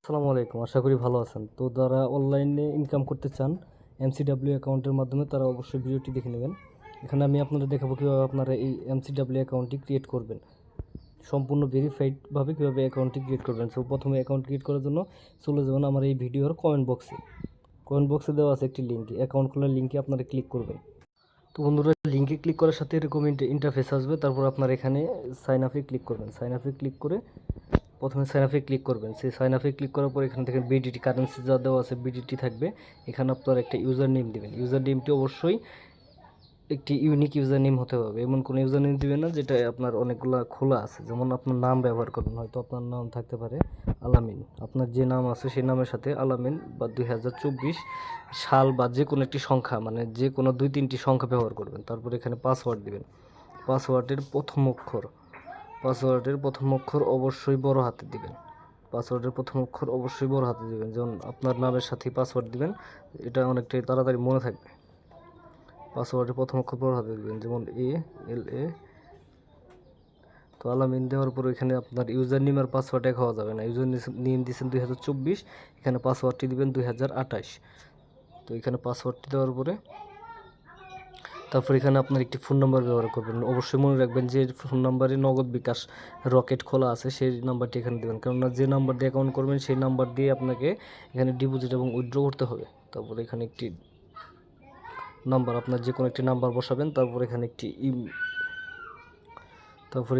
আসসালামু আলাইকুম। আশা করি ভালো আছেন। তো যারা অনলাইনে ইনকাম করতে চান এমসিডাব্লিউ অ্যাকাউন্টের মাধ্যমে তারা অবশ্যই ভিডিওটি দেখে নেবেন। এখানে আমি আপনাদের দেখাবো কীভাবে আপনারা এই এমসিডাব্লিউ অ্যাকাউন্টটি ক্রিয়েট করবেন। সম্পূর্ণ ভেরিফাইডভাবে কীভাবে অ্যাকাউন্টটি ক্রিয়েট করবেন। সো প্রথমে অ্যাকাউন্ট ক্রিয়েট করার জন্য চলে যাবেন আমার এই ভিডিওর কমেন্ট বক্সে। কমেন্ট বক্সে দেওয়া আছে একটি লিঙ্ক, অ্যাকাউন্ট খোলার লিঙ্কে আপনারা ক্লিক করবেন। তো বন্ধুরা, লিঙ্কে ক্লিক করার সাথে এরকম ইন্টারফেস আসবে। তারপর আপনার এখানে সাইন আপে ক্লিক করবেন। সাইন আপে ক্লিক করে প্রথমে সাইন আপে ক্লিক করবেন। সেই সাইন আপে ক্লিক করার পর এখান থেকে বিডিটি কারেন্সি যা দেওয়া আছে বিডিটি থাকবে। এখানে আপনার একটা ইউজার নেম দেবেন। ইউজার নেমটি অবশ্যই একটি ইউনিক ইউজার নেম হতে হবে। এমন কোনো ইউজার নেম দেবেন না যেটা আপনার অনেকগুলো খোলা আছে। যেমন আপনার নাম ব্যবহার করবেন, হয়তো আপনার নাম থাকতে পারে আলামিন। আপনার যে নাম আছে সেই নামের সাথে আলামিন বা 2024 সাল বা যে কোনো একটি সংখ্যা, মানে যে কোনো 2-3টি সংখ্যা ব্যবহার করবেন। তারপর এখানে পাসওয়ার্ড দিবেন। পাসওয়ার্ডের প্রথম অক্ষর অবশ্যই বড় হাতে দিবেন। পাসওয়ার্ডের প্রথম অক্ষর অবশ্যই বড় হাতে দিবেন। যেমন আপনার নামের সাথেই পাসওয়ার্ড দিবেন, এটা অনেকটাই তাড়াতাড়ি মনে থাকবে। পাসওয়ার্ডের প্রথম অক্ষর বড় হাতে দিবেন, যেমন ALA। তো আলামিন দেওয়ার পর এখানে আপনার ইউজার নেম আর পাসওয়ার্ড এক হওয়া যাবে না। ইউজার নেম দিয়েছেন 2024, এখানে পাসওয়ার্ডটি দিবেন 2028। তো এখানে পাসওয়ার্ডটি দেওয়ার পরে তারপর এখানে আপনার একটি ফোন নাম্বার ব্যবহার করবেন। অবশ্যই মনে রাখবেন যে ফোন নাম্বারে নগদ বিকাশ রকেট খোলা আছে সেই নাম্বারটি এখানে দেবেন, কেননা যে নাম্বার দিয়ে অ্যাকাউন্ট করবেন সেই নাম্বার দিয়ে আপনাকে এখানে ডিপোজিট এবং উইথড্র করতে হবে। তারপর এখানে একটি নাম্বার, আপনার যে কোনো একটি নাম্বার বসাবেন। তারপর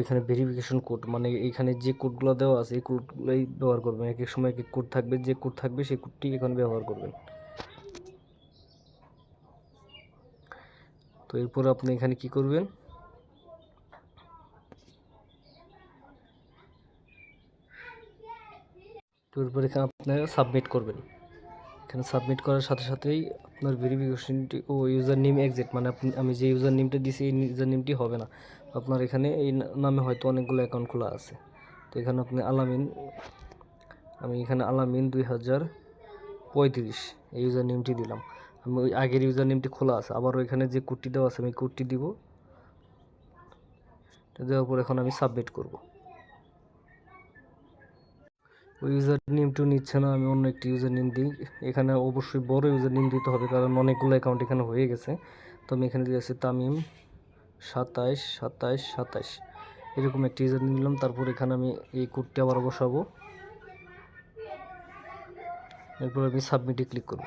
এখানে ভেরিফিকেশন কোড, মানে এখানে যে কোডগুলো দেওয়া আছে এই কোডগুলোই ব্যবহার করবেন। এক এক সময় এক এক কোড থাকবে, যে কোড থাকবে সেই কোডটি এখানে ব্যবহার করবেন। তো এরপর আপনি এখানে কি করবেন, তো এরপর এখানে আপনারা সাবমিট করবেন। এখানে সাবমিট করার সাথে সাথেই আপনার ভেরিফিকেশনটি ও ইউজার নেম এক্সিট, মানে আমি যে ইউজার নেমটা দিয়েছি এই ইউজার নেমটি হবে না। আপনার এখানে এই নামে হয়তো অনেকগুলো অ্যাকাউন্ট খোলা আছে। তো এখানে আপনি আমি এখানে আলামিন 2035 এই ইউজার নেমটি দিলাম। আমি ওই আগের ইউজার নেমটি খোলা আছে, আবার ওইখানে যে কোডটি দেওয়া আছে আমি কোডটি দিব। দেওয়ার পর এখন আমি সাবমিট করব। ওই ইউজার নেমটিও নিচ্ছে না, আমি অন্য একটি ইউজার নেম দিই। এখানে অবশ্যই বড় ইউজার নেম দিতে হবে, কারণ অনেকগুলো অ্যাকাউন্ট এখানে হয়ে গেছে। তো আমি এখানে দিয়েছি তামিম 27 এরকম একটি ইউজার নেম নিলাম। তারপর এখানে আমি এই কোডটি আবার বসাবো। এরপর আমি সাবমিটে ক্লিক করব।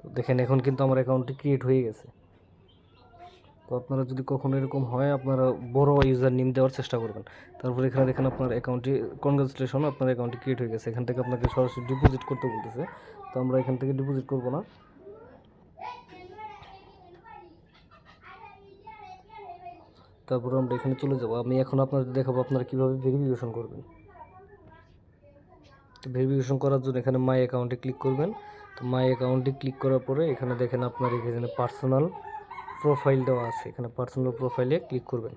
তো দেখেন এখন কিন্তু আমার অ্যাকাউন্টটি ক্রিয়েট হয়ে গেছে। তো আপনারা যদি কখনো এরকম হয় আপনারা বড় ইউজার নেম দেওয়ার চেষ্টা করবেন। তারপর এখানে দেখেন আপনার অ্যাকাউন্টটি, কনগ্রাচুলেশন, আপনার অ্যাকাউন্টটি ক্রিয়েট হয়ে গেছে। এখান থেকে আপনাকে সরাসরি ডিপোজিট করতে বলতেছে, তো আমরা এখান থেকে ডিপোজিট করব না। তারপর আমরা এখানে চলে যাব। আমি এখন আপনাদের দেখাবো আপনারা কীভাবে ভেরিফিকেশন করবেন। তো ভেরিফিকেশন করার জন্য এখানে মাই অ্যাকাউন্টে ক্লিক করবেন। তো মাই অ্যাকাউন্টে ক্লিক করার পরে এখানে দেখেন আপনার এখানে পার্সোনাল প্রোফাইল দেওয়া আছে। এখানে পার্সোনাল প্রোফাইলে ক্লিক করবেন।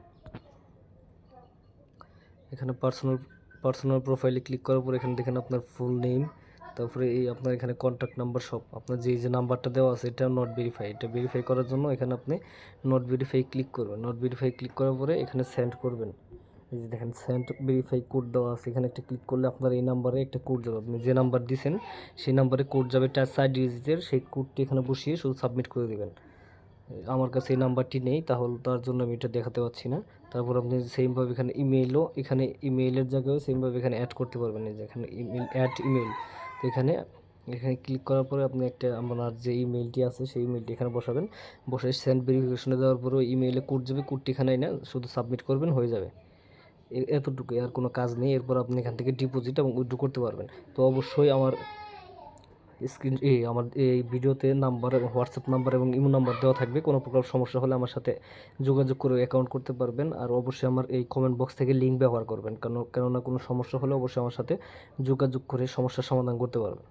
এখানে পার্সোনাল প্রোফাইলে ক্লিক করার পর এখানে দেখেন আপনার ফুল নেম, তারপরে এই আপনার এখানে কন্ট্যাক্ট নাম্বার সব। আপনার যে নাম্বারটা দেওয়া আছে এটা নট ভেরিফাই, এটা ভেরিফাই করার জন্য এখানে আপনি নট ভেরিফাই ক্লিক করবেন। নট ভেরিফাই ক্লিক করার পরে এখানে সেন্ড করবেন। এই যে দেখেন সেন্ড ভেরিফাই কোড দেওয়া আছে, এখানে একটা ক্লিক করলে আপনার এই নাম্বারে একটা কোড যাবে। আপনি যে নাম্বার দিয়েছেন সেই নাম্বারে কোড যাবে 4 ডিজিটের, সেই কোডটি এখানে বসিয়ে শুধু সাবমিট করে দেবেন। আমার কাছে এই নাম্বারটি নেই, তাহলে তার জন্য আমি এটা দেখাতে পাচ্ছি না। তারপর আপনি সেমভাবে এখানে ইমেইলের জায়গায় সেমভাবে এখানে অ্যাড করতে পারবেন। এই যে এখানে ইমেইল, তো এখানে ক্লিক করার পরে আপনি আপনার যে ইমেইলটি আছে সেই ইমেইলটি এখানে বসাবেন। বসে সেন্ড ভেরিফিকেশনে দেওয়ার পরে ইমেইলে কোড যাবে, কোডটি এখানে না শুধু সাবমিট করবেন, হয়ে যাবে। এতটুকুই, আর কোনো কাজ নেই। এরপর আপনি এখান থেকে ডিপোজিট এবং উইথড্র করতে পারবেন। তো অবশ্যই আমার আমার এই ভিডিওতে নাম্বার, হোয়াটসঅ্যাপ নাম্বার এবং ইমো নাম্বার দেওয়া থাকবে। কোনো প্রকার সমস্যা হলে আমার সাথে যোগাযোগ করে অ্যাকাউন্ট করতে পারবেন। আর অবশ্যই আমার এই কমেন্ট বক্স থেকে লিঙ্ক ব্যবহার করবেন, কেননা কোনো সমস্যা হলে অবশ্যই আমার সাথে যোগাযোগ করে সমস্যার সমাধান করতে পারবেন।